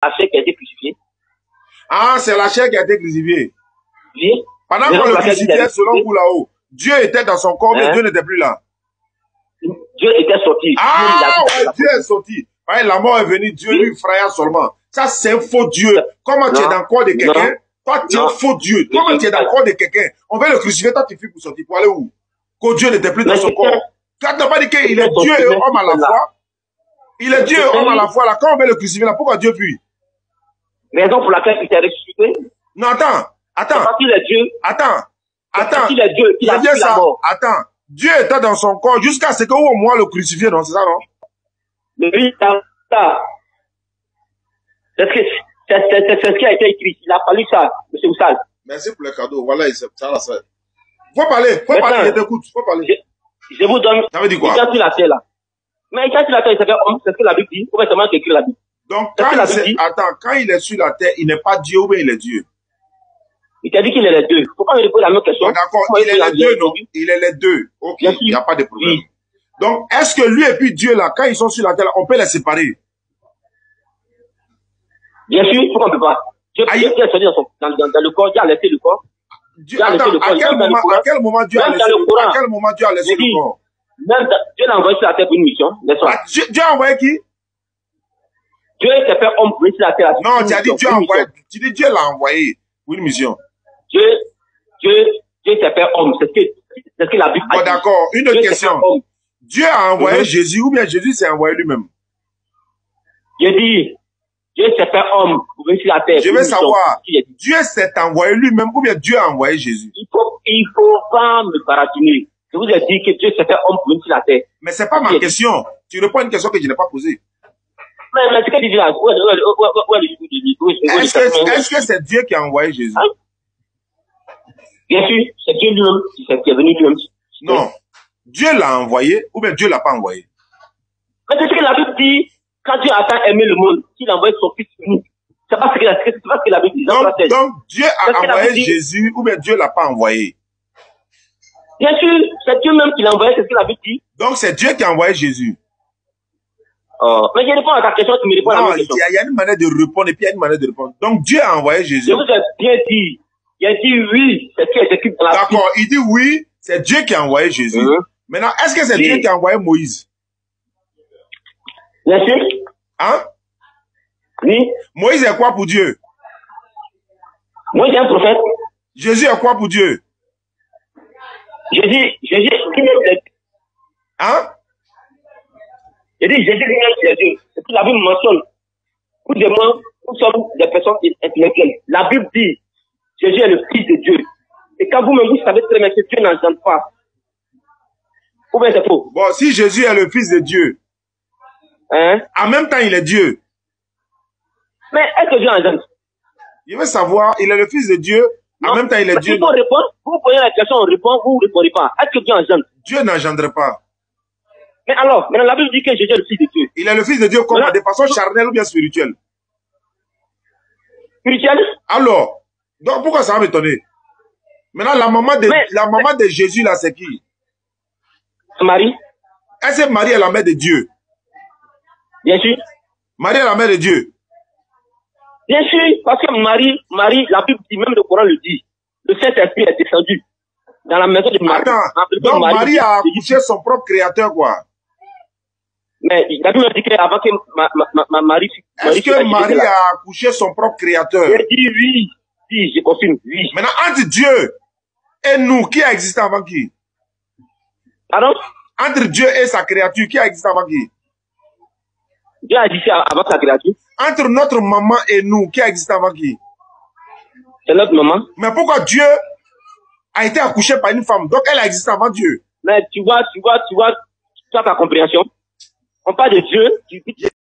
la chair qui a été crucifiée. Ah, c'est la chair qui a été crucifiée. Oui. Pendant qu'on le crucifiait, selon vous là-haut, Dieu était dans son corps, mais Dieu n'était plus là. Dieu était sorti. Ah, ouais, Dieu est sorti. Ouais, la mort est venue, Dieu lui fraya seulement. Ça, c'est un faux Dieu. Comment tu es dans le corps de quelqu'un? Toi, tu es un faux Dieu. Comment tu es dans le corps de quelqu'un? On veut le crucifier, toi, tu fuis pour sortir. Pour aller où? Que Dieu n'était plus dans son corps. Tu n'as pas dit qu'il est Dieu et homme à la fois? Il est Dieu et homme à la fois. Là, quand on veut le crucifier, là, pourquoi Dieu fuit? Raison pour laquelle il s'est ressuscité. Non, attends. Parce qu'il est Dieu. Attends. Il est Dieu. Il a fui la mort. Attends. Dieu était dans son corps jusqu'à ce qu'au moins le crucifié, non? C'est ça, non? Oui, ça. C'est ce qui a été écrit. Il a fallu ça, M. Oussal. Merci pour le cadeau. Voilà, ça là, ça. Faut parler, je t'écoute. Faut parler. Je vous donne. Ça veut dire quoi? Il est sur la terre, là. Mais il est sur la terre, il s'appelle homme. C'est ce que la Bible dit. Ou bien c'est moi qui écris la Bible. Donc, quand il est sur la terre, il n'est pas Dieu ou bien il est Dieu? Il t'a dit qu'il est les deux. Pourquoi il répond la même question? D'accord, il est les deux, non? Il est les deux. Ok, il n'y a pas de problème. Oui. Donc, est-ce que lui et puis Dieu, là, quand ils sont sur la terre, on peut les séparer? Bien sûr, pourquoi on ne peut pas? Dieu est sorti dans le corps, Dieu a laissé le corps. À quel moment Dieu a laissé le corps? Même Dieu l'a envoyé sur la terre pour une mission, n'est-ce pas? Dieu a envoyé qui? Dieu s'est fait homme pour sur la terre. Non, tu as dit Dieu a envoyé. Tu dis Dieu l'a envoyé pour une mission. Dieu s'est fait homme. C'est ce que la Bible a dit. Bon, d'accord. Une autre question. Dieu a envoyé Jésus ou bien Jésus s'est envoyé lui-même? J'ai dit, Dieu s'est fait homme pour venir sur la terre. Je veux savoir, Dieu s'est envoyé lui-même ou bien Dieu a envoyé Jésus? Il faut pas me baratiner. Je vous ai dit que Dieu s'est fait homme pour venir sur la terre. Mais c'est pas ma question. Tu réponds à une question que je n'ai pas posée. Mais ce que tu dis là, est-ce que c'est Dieu qui a envoyé Jésus? Hein? Bien sûr, c'est Dieu lui-même qui est venu lui-même. Non. Dieu l'a envoyé ou bien Dieu l'a pas envoyé? Mais c'est ce que la Bible dit. Quand Dieu a tant aimé le monde, qu'il a envoyé son fils unique. C'est pas ce que la Bible dit. Donc Dieu a envoyé Jésus ou bien Dieu l'a pas envoyé? Bien sûr, c'est Dieu même qui l'a envoyé, c'est ce que la Bible dit. Donc c'est Dieu qui a envoyé Jésus. Mais je réponds à ta question, tu me réponds à la même question. Il y a une manière de répondre et puis il y a une manière de répondre. Donc Dieu a envoyé Jésus. Je vous ai bien dit. Il a dit oui, c'est ce qui est écrit dans la Bible. D'accord, il dit oui, c'est Dieu qui a envoyé Jésus. Maintenant, est-ce que c'est Dieu qui a envoyé Moïse? Bien sûr. Hein? Oui. Moïse est quoi pour Dieu? Moïse est un prophète. Jésus est quoi pour Dieu? Jésus, lui-même. Hein? J'ai dit Jésus lui-même, c'est Dieu. C'est que la Bible mentionne. Pour des moi, nous sommes des personnes intellectuelles. La Bible dit Jésus est le Fils de Dieu. Et quand vous-même, vous savez très bien que Dieu n'engendre pas. Ou bien c'est faux? Bon, si Jésus est le Fils de Dieu, hein? En même temps, il est Dieu. Mais est-ce que Dieu engendre? Je veux savoir, il est le Fils de Dieu, en même temps, il est Dieu. Si on répond, vous posez la question, on répond, vous ne répondez pas. Est-ce que Dieu engendre? Dieu n'engendre pas. Mais alors, maintenant, la Bible dit que Jésus est le Fils de Dieu. Il est le Fils de Dieu comment? De façon charnelle ou bien spirituelle? Spirituelle? Alors, donc pourquoi ça va m'étonner? Maintenant, la maman de Jésus, là, c'est qui? Marie. Est-ce que Marie est la mère de Dieu? Bien sûr. Marie est la mère de Dieu? Bien sûr, parce que Marie, la Bible dit, même le Coran le dit, le Saint-Esprit est descendu dans la maison de Marie. Attends, donc Marie a accouché son propre créateur, quoi? Mais la Bible dit qu'avant que Marie... Est-ce que Marie a accouché son propre créateur? Elle dit oui. Oui, je confirme, oui. Maintenant, entre Dieu et nous, qui a existé avant qui? Pardon? Entre Dieu et sa créature, qui a existé avant qui? Dieu a existé avant sa créature. Entre notre maman et nous, qui a existé avant qui? C'est notre maman. Mais pourquoi Dieu a été accouché par une femme? Donc elle a existé avant Dieu. Mais tu vois ta compréhension. On parle de Dieu.